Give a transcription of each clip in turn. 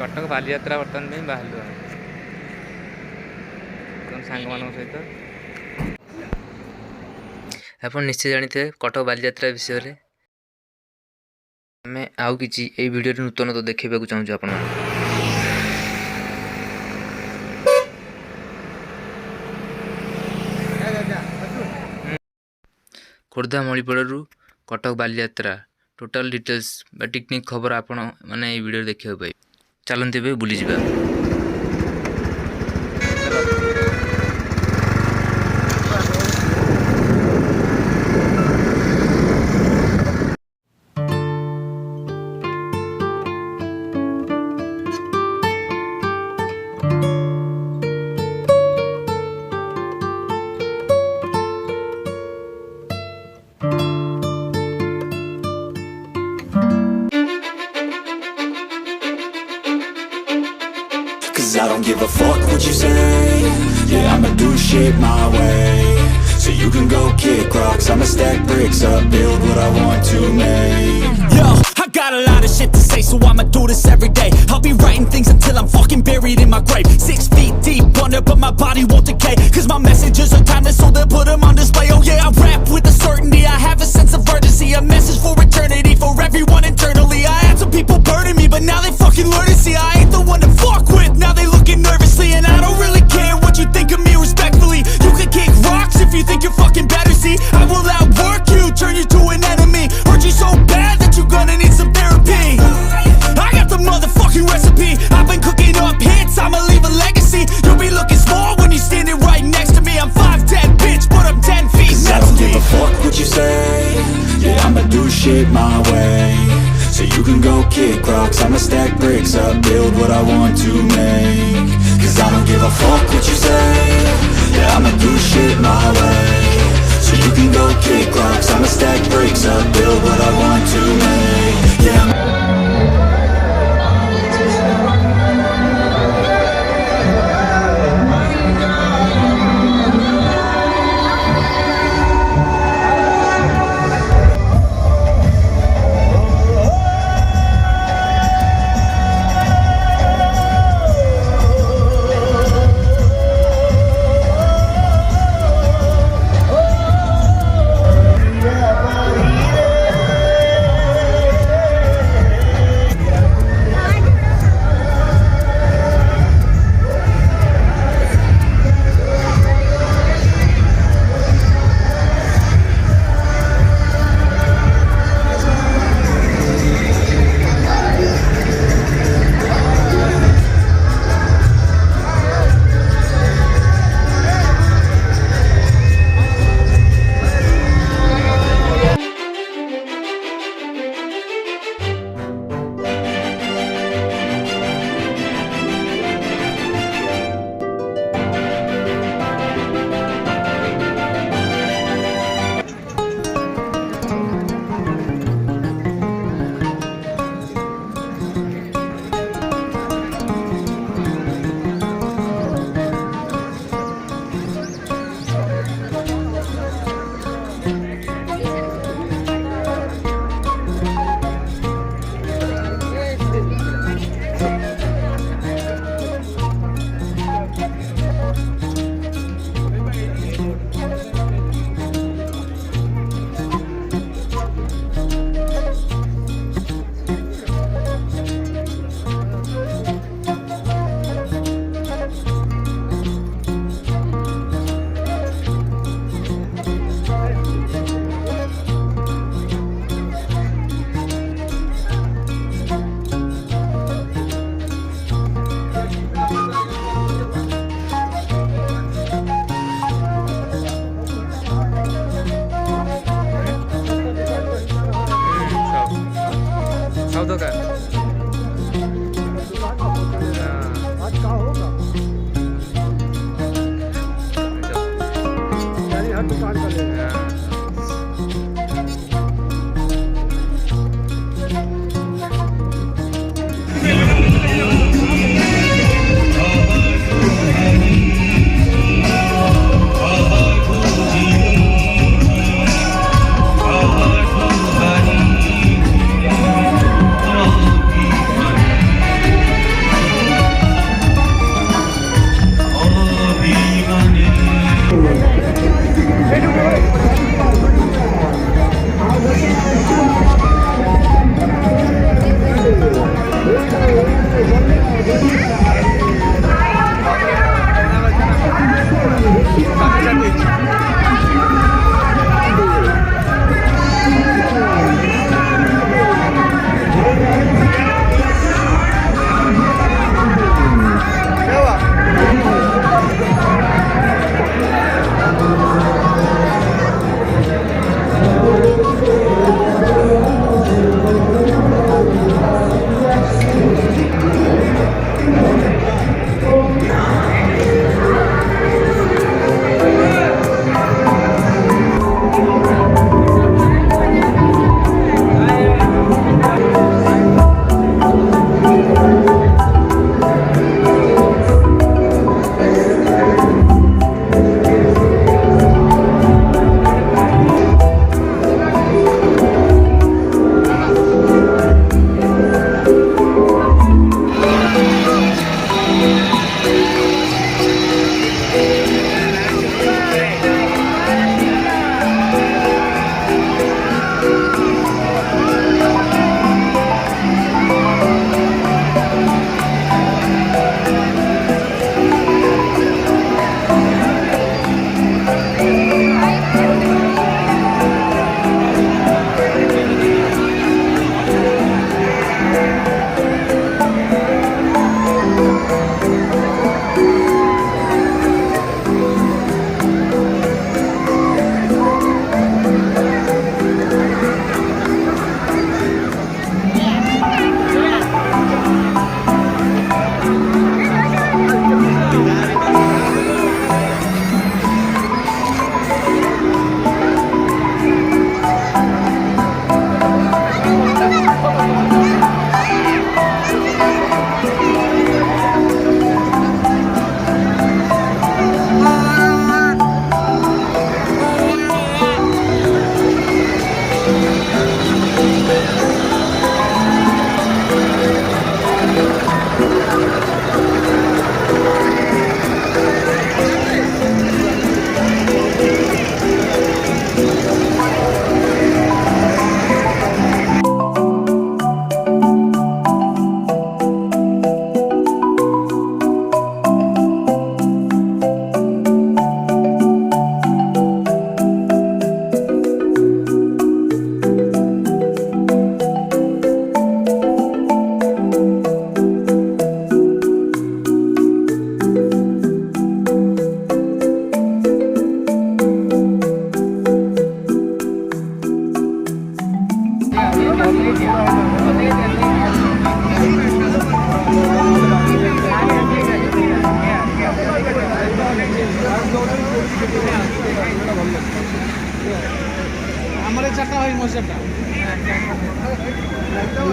कटक बाली यात्रा बर्तमान में बाहर सांग मान सहित आप निश्चय जानी थे कटक बाली यात्रा विषय में आम आउ कि वीडियो नूतन तो देखा चाहूँ आप खोर्धा मणिपुर कटक बाली यात्रा टोटल डिटेल्स टेक्निक खबर आपण माने वीडियो देखिए पाए चलते भी बुली जा I don't give a fuck what you say. Yeah, I'ma do shit my way. So you can go kick rocks, I'ma stack bricks up, build what I want to make. Yo, I got a lot of shit to say, so I'ma do this every day. I'll be writing things until I'm fucking buried in my grave. 6 feet deep under, but my body won't decay. Cause my messages are timeless, so they'll put them on display. Oh yeah, I rap with a certainty, I have a sense of urgency. A message for eternity, for everyone internally. I had some people burning me, but now they fucking learn to see I ain't the one to fuck with, now they looking nervously. And I don't really care what you think of me respectfully. You can kick rocks if you think you're fucking better, see. I will outwork you, turn you to an enemy. Hurt you so bad that you're gonna need some therapy. I got the motherfucking recipe. I've been cooking up hits, I'ma leave a legacy. You'll be looking small when you're standing right next to me. I'm 5'10", bitch, but I'm 10 feet next to me. I don't give a fuck what you say. Yeah, I'ma do shit my way. So you can go kick rocks, I'ma stack bricks up, build what I want to make. Cause I don't give a fuck what you say. Yeah, I'ma do shit my way. So you can go kick rocks, I'ma stack bricks up, build what I want to make. Yeah,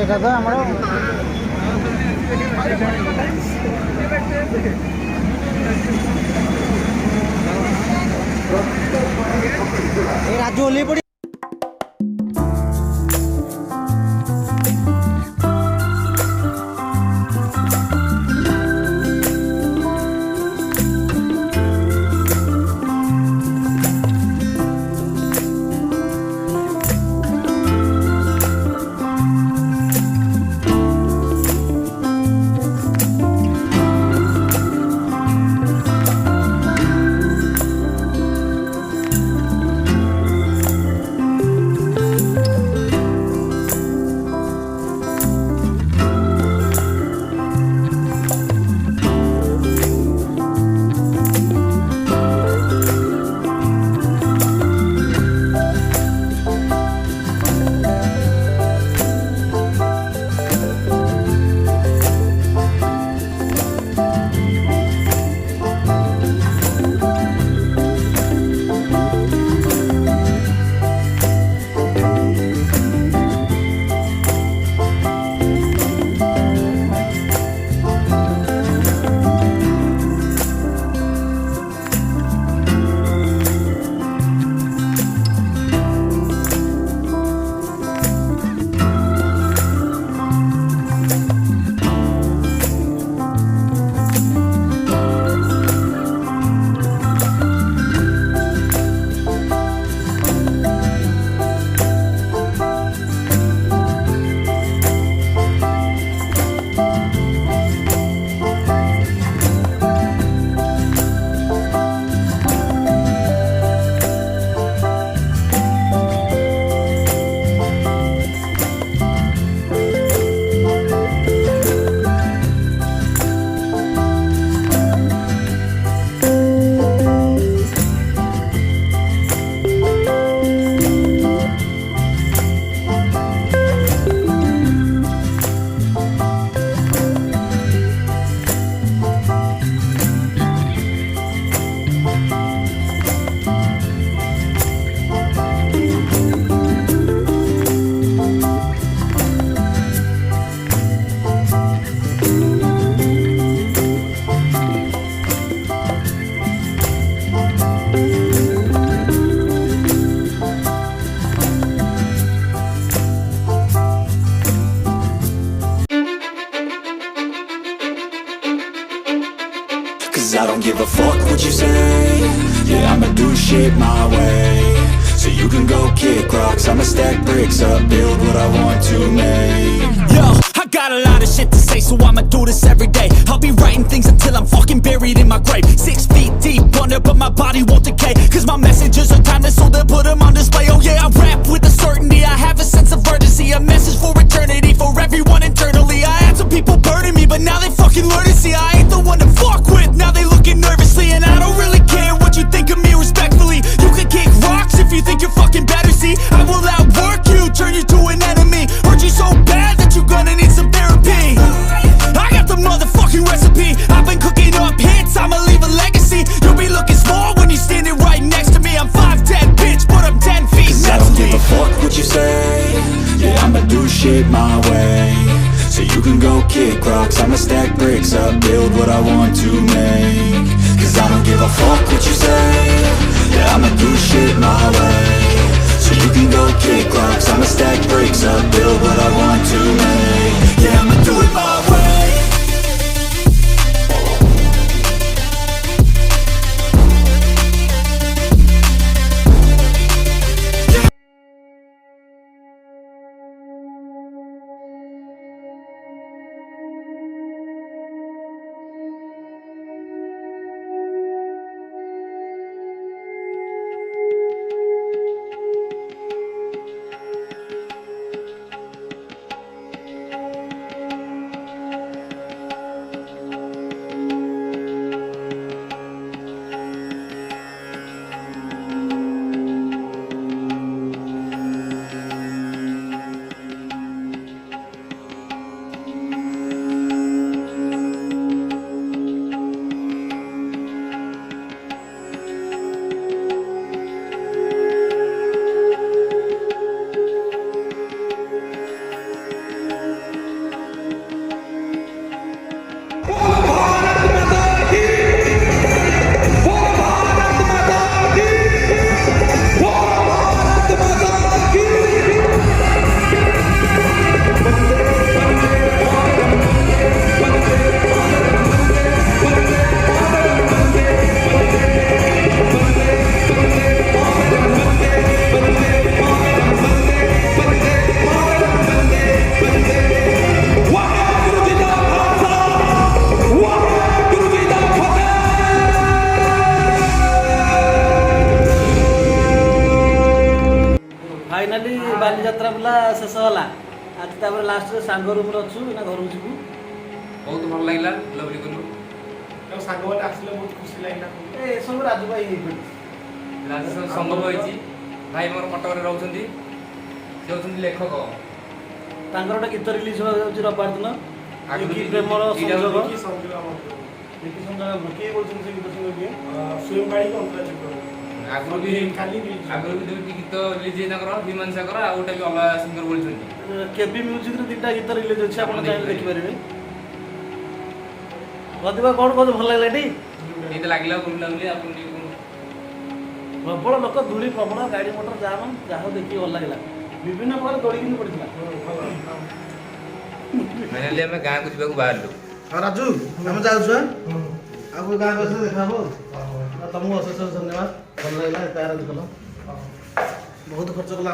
এটা তো আমরা এই রাজু ওলি পড়ি I don't give a fuck what you say. Yeah, I'ma do shit my way. So you can go kick rocks, I'ma stack bricks up, build what I want to make. Yo, I got a lot of shit to say, so I'ma do this every day. I'll be writing things until I'm fucking buried in my grave. 6 feet deep under, but my body won't decay. Cause my messages are timeless, so they'll put them on display. Oh yeah, I rap with a certainty, I have a sense of urgency. A message for eternity, for everyone internally. I had some people burning me, but now they fucking learn to see I ain't the one to fuck with, now they looking nervously. And I don't really care what you think of me respectfully. You can kick rocks if you think you're fucking better, see. I will outwork you, turn you to an enemy. Hurt you so bad that you're gonna need some therapy. I got the motherfucking recipe, I've been cooking up hits, I'ma leave a legacy. You'll be looking small when you're standing right next to me. I'm 5'10", bitch, but I'm 10 feet next to me. I don't give a fuck what you say. Yeah, I'ma do shit my way. So you can go kick rocks, I'ma stack bricks up, build what I want to make. Cause I don't give a fuck what you say. Yeah, I'ma do shit my way. So you can go kick rocks, I'ma stack bricks up, build what I want to make. Yeah, I'ma do it my way. गला आज तापर last रे सांग room रे अछु ना घर जिबु बहुत भल लागला लवली करू तो सांग वाला आसले बहुत खुशी लागला ए सब राजू भाई राजू संभव होईची भाई मोर कटक रे रहउछंती से होछंती लेखक तांकर गोटे गीत रिलीज हो जाउची रविवार दिन आगु की प्रेमर संजोग की संजोग की संजोग के बोलछन से गीत सुन के स्वयं बाड़ी को अंतरा जी आगु भी खाली दुई गीत रिलीज हे ताकर हिमांशा कर आ गोटे भी अलग सिंगर बोलछंती केबी म्यूजिक रे तीनटा गीत रिलीज अछि आपण चाहे देखि परिबे गदिबा कोन कोन भल लागला टी एते लागला बुला बुली आपन प्रबल लोक धूली प्रबल गाड़ी मोटर जाम जहाँ देखिए भल लगे विभिन्न प्रकार दौड़ी कि पड़ता फाइनली हमें गाँ को जीवा बाहर राजू आम जाऊँ आगे गाँव को देखा तुमको अशेष धन्यवाद भल लगे प्यार कल बहुत खर्च कला